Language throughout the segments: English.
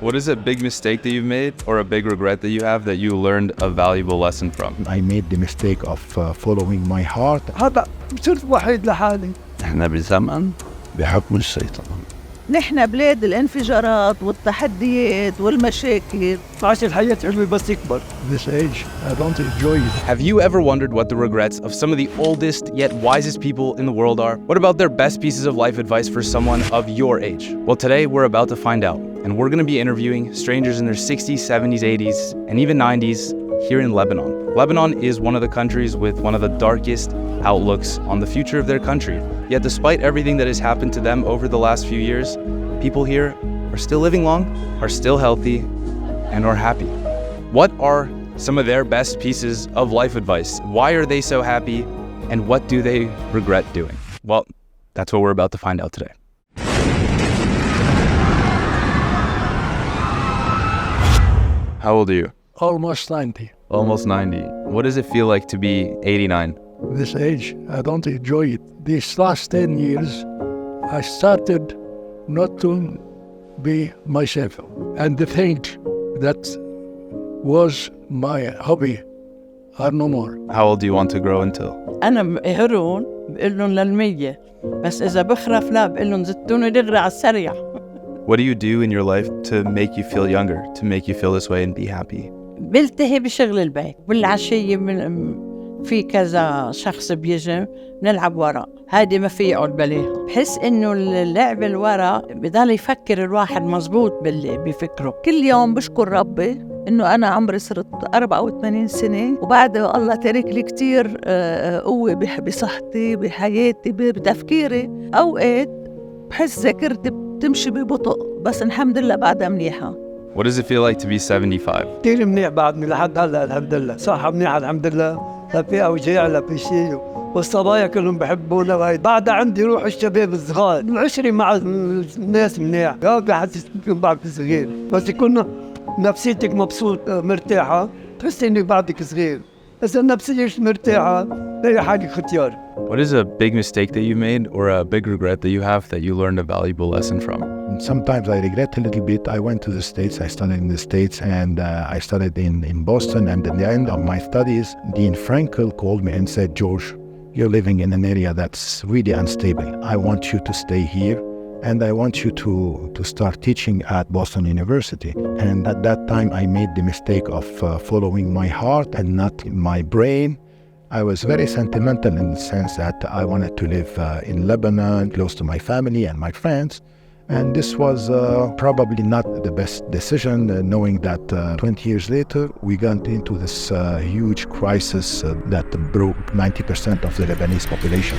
What is a big mistake that you've made or a big regret that you have that you learned a valuable lesson from? I made the mistake of following my heart. هذا صرت وحيد لحالي. احنا بزمن بحكم الشيطان. نحن بلاد الانفجارات والتحديات والمشاكل. عاش الحياة حلوة بس يكبر. This age, I don't enjoy it. Have you ever wondered what the regrets of some of the oldest yet wisest people in the world are? What about their best pieces of life advice for someone of your age? Well, today we're about to find out, and we're going to be interviewing strangers in their 60s, 70s, 80s, and even 90s here in Lebanon. Lebanon is one of the countries with one of the darkest outlooks on the future of their country. Yet despite everything that has happened to them over the last few years, people here are still living long, are still healthy, and are happy. What are some of their best pieces of life advice? Why are they so happy? And what do they regret doing? Well, that's what we're about to find out today. How old are you? Almost 90. Almost 90. What does it feel like to be 89? This age, I don't enjoy it. These last 10 years, I started not to be myself. And the things that was my hobby are no more. How old do you want to grow until? أنا بقهرون بقول لهم للمية بس إذا بخرف لا بقول لهم زتوني دغري على السريع. What do you do in your life to make you feel younger, to make you feel this way and be happy? بلتهي بشغل البيت بالعشية في كذا شخص بيجي نلعب ورق هادي ما في يقعد بليها. بحس إنه اللعب الورق بضل يفكر الواحد مزبوط بفكره. كل يوم بشكر ربي إنه أنا عمري صرت 84 سنة وبعد الله تارك لي كتير قوة بصحتي بحياتي بتفكيري. أوقات بحس ذاكرتي بتمشي ببطء بس الحمد لله بعدها منيحة. What does it feel like to be 75? كتير منيح بعدني لحد هلا الحمد لله. صحة منيحة الحمد لله. لا في أوجاع لا في شيء. والصبايا كلهم بحبونا وهي. بعدها عندي روح الشباب الصغار. العشرة مع الناس منيح. بحسس فيهم بعد صغير. بس يكون نفسيتك مبسوط مرتاحة تحس إنك بعدك صغير. إذا نفسيتك مرتاحة لا حالك ختيار. What is a big mistake that you made or a big regret that you have that you learned a valuable lesson from? Sometimes I regret a little bit. I went to the States, I studied in the States, and I studied in Boston. And at the end of my studies, Dean Frankel called me and said, George, you're living in an area that's really unstable. I want you to stay here, and I want you to start teaching at Boston University. And at that time, I made the mistake of following my heart and not my brain. I was very sentimental in the sense that I wanted to live in Lebanon, close to my family and my friends. And this was probably not the best decision, knowing that 20 years later, we got into this huge crisis that broke 90% of the Lebanese population.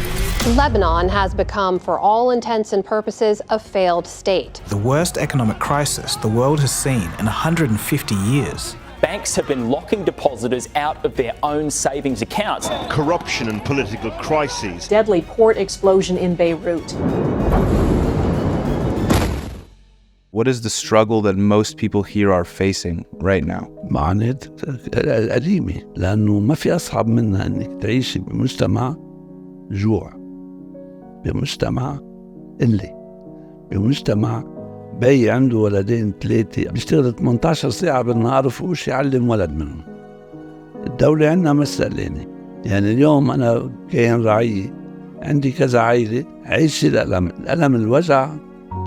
Lebanon has become, for all intents and purposes, a failed state. The worst economic crisis the world has seen in 150 years. Banks have been locking depositors out of their own savings accounts. Corruption and political crises. Deadly port explosion in Beirut. What is the struggle that most people here are facing right now? معاناة قديمة لأنه ما في أصعب منها أنك تعيش بمجتمع جوع، بمجتمع قلة، بمجتمع بي عنده ولدين 3 بيشتغل 18 ساعة بالنهار وفوش يعلم ولد منهم. الدولة عندنا مسألة يعني اليوم أنا كائن رعية عندي كذا عائلة عيش الألم الوجع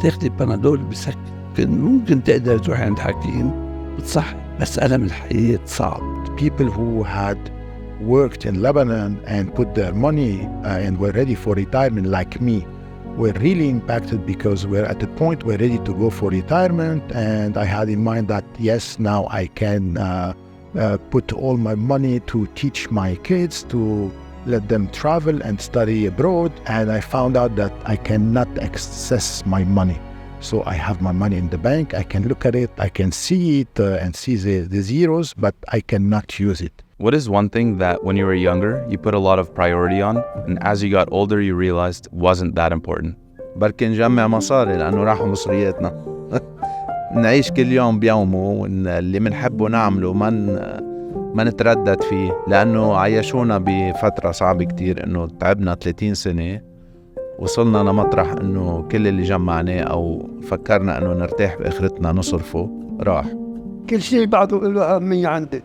تاخدي بنادول بسكت ممكن تقدر تروحي عند حكيم بتصحي بس ألم الحياة صعب. People who had worked in Lebanon and put their money and were ready for retirement like me were really impacted because we're at the point we're ready to go for retirement, and I had in mind that yes, now I can put all my money to teach my kids, to let them travel and study abroad, and I found out that I cannot access my money. So I have my money in the bank, I can look at it, I can see it and see the zeros, but I cannot use it. What is one thing that when you were younger, you put a lot of priority on, and as you got older, you realized wasn't that important? بركي نجمع مصاري لأنه راحوا مصرياتنا. نعيش كل يوم بيومه واللي منحبه نعمله ما نتردد فيه لأنه عيشونا بفترة صعبة كتير إنه تعبنا 30 سنة وصلنا لمطرح إنه كل اللي جمعناه أو فكرنا إنه نرتاح بآخرتنا نصرفه راح. كل شيء بعده له أهمية عندي.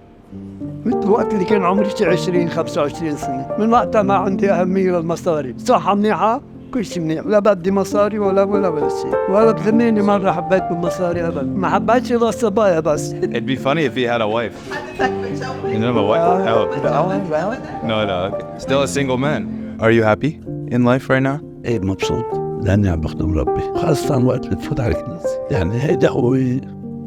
من الوقت اللي كان عمري 20 25 سنة، من وقتها ما عندي أهمية للمصاري. صحة منيحة، كل شيء منيح، لا بدي مصاري ولا شيء. ولا بخليني مرة حبيت بالمصاري أبدا، ما حبيتش إلا الصبايا بس. It'd be funny if he had a wife. You don't have a wife? Oh. No. Okay. Still a single man. Are you happy in life right now? ايه مبسوط لاني عم بخدم ربي، خاصة وقت اللي بفوت على الكنيسة. يعني هيدا هو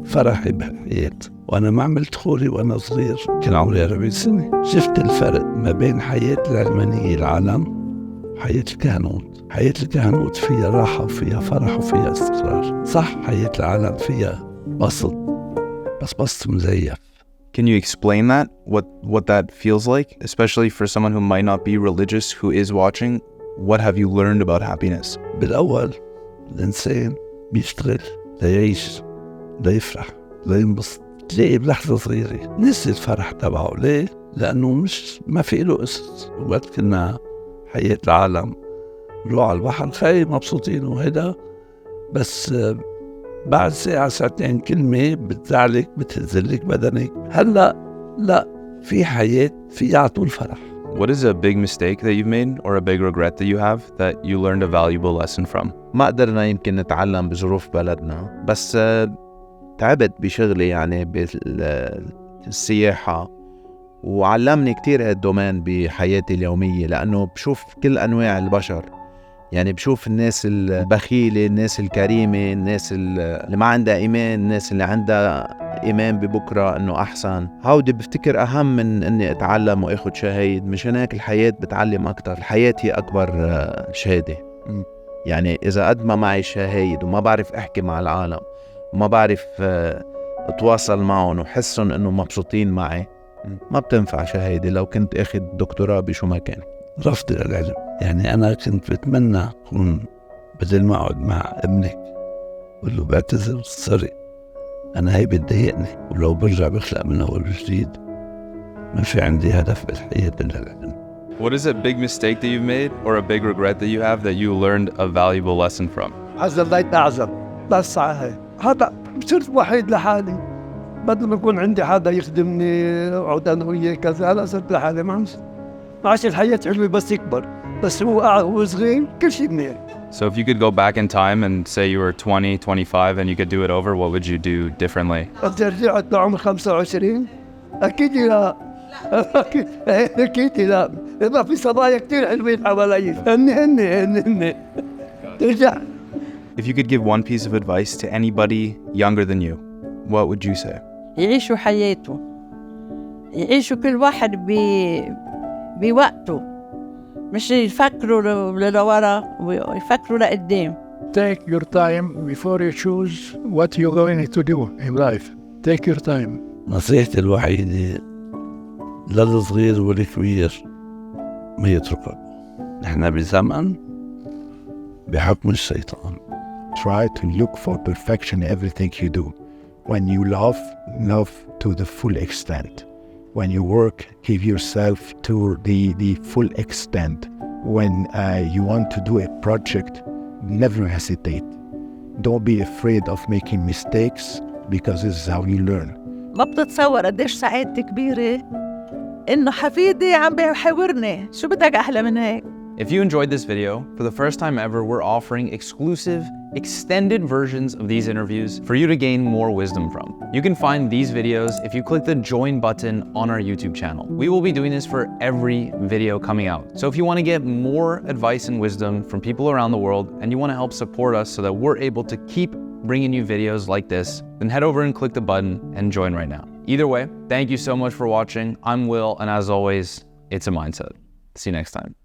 فرحي بحياة. وانا ما عملت خوري وانا صغير، كان عمري 40 سنة، شفت الفرق ما بين حياة العلمانية العالم وحياة الكهنوت. حياة الكهنوت فيها راحة وفيها فرح وفيها استقرار. صح حياة العالم فيها بسط، بس بسط مزيف. Can you explain that? What that feels like, especially for someone who might not be religious who is watching? What have you learned about happiness? بالأول الإنسان بيشتغل ليعيش، ليفرح، لينبسط. تلاقي بلحظة صغيرة نسي الفرح تبعه. ليه؟ لأنه ما في له قصص. وقت كنا حياة العالم نروح على البحر خاي مبسوطين وهيدا، بس بعد ساعة ساعتين كلمة بتزعلك بتهزلك بدنك. هلأ لا، في حياة في على طول فرح. What is a big mistake that you've made or a big regret that you have that you learned a valuable lesson from? ما قدرنا يمكن نتعلم بظروف بلدنا، بس تعبت بشغلي يعني بالسياحة، وعلمني كتير هالدومين بحياتي اليومية، لأنه بشوف كل أنواع البشر. يعني بشوف الناس البخيلة، الناس الكريمة، الناس اللي ما عندها إيمان، الناس اللي عندها إيمان ببكرة إنه أحسن. هودي بفتكر أهم من إني أتعلم وأخد شهايد. مشان هيك الحياة بتعلم أكتر. الحياة هي أكبر شهادة. يعني إذا قد ما معي شهايد وما بعرف أحكي مع العالم وما بعرف أتواصل معهم وحسن إنه مبسوطين معي، ما بتنفع شهايدي لو كنت أخذ دكتوراه بشو ما كان. رفض العلم. يعني أنا كنت بتمنى أكون بدل ما أقعد مع ابنك قل له بعتذر سوري أنا هي بتضايقني، ولو برجع بخلق من أول وجديد. ما في عندي هدف بالحياة إلا العلم. What is a big mistake that you've made or a big regret that you have that you learned a valuable lesson from? عزلت أعزل بس على هذا صرت وحيد لحالي. بدل ما يكون عندي حدا يخدمني أقعد أنا وياه كذا، هلا صرت لحالي. ما عاش الحياة حلوة بس يكبر، بس هو صغير كل شيء منيح. So if you could go back in time and say you were 20, 25 and you could do it over, what would you do differently? إذا رجعت لعمر 25 أكيد لا. أكيد لا. ما في صبايا كتير حلوين حوالي. هني ترجع. If you could give one piece of advice to anybody younger than you, what would you say? يعيشوا حياته، يعيشوا كل واحد بوقته، مش يفكروا لورا ويفكروا لقدام. Take your time before you choose what you're going to do in life. Take your time. نصيحتي الوحيدة للصغير والكبير ما يتركوا. نحن بزمن بحكم الشيطان. Try to look for perfection in everything you do. When you love to the full extent. When you work, give yourself to the full extent. When you want to do a project, never hesitate. Don't be afraid of making mistakes because this is how you learn. ما بتتصور قديش سعادتي كبيرة إنه حفيدي عم بيحاورني. شو بدك أحلى من هيك؟ If you enjoyed this video, for the first time ever, we're offering exclusive, extended versions of these interviews for you to gain more wisdom from. You can find these videos if you click the join button on our YouTube channel. We will be doing this for every video coming out. So if you want to get more advice and wisdom from people around the world and you want to help support us so that we're able to keep bringing you videos like this, then head over and click the button and join right now. Either way, thank you so much for watching. I'm Will, and as always, it's a mindset. See you next time.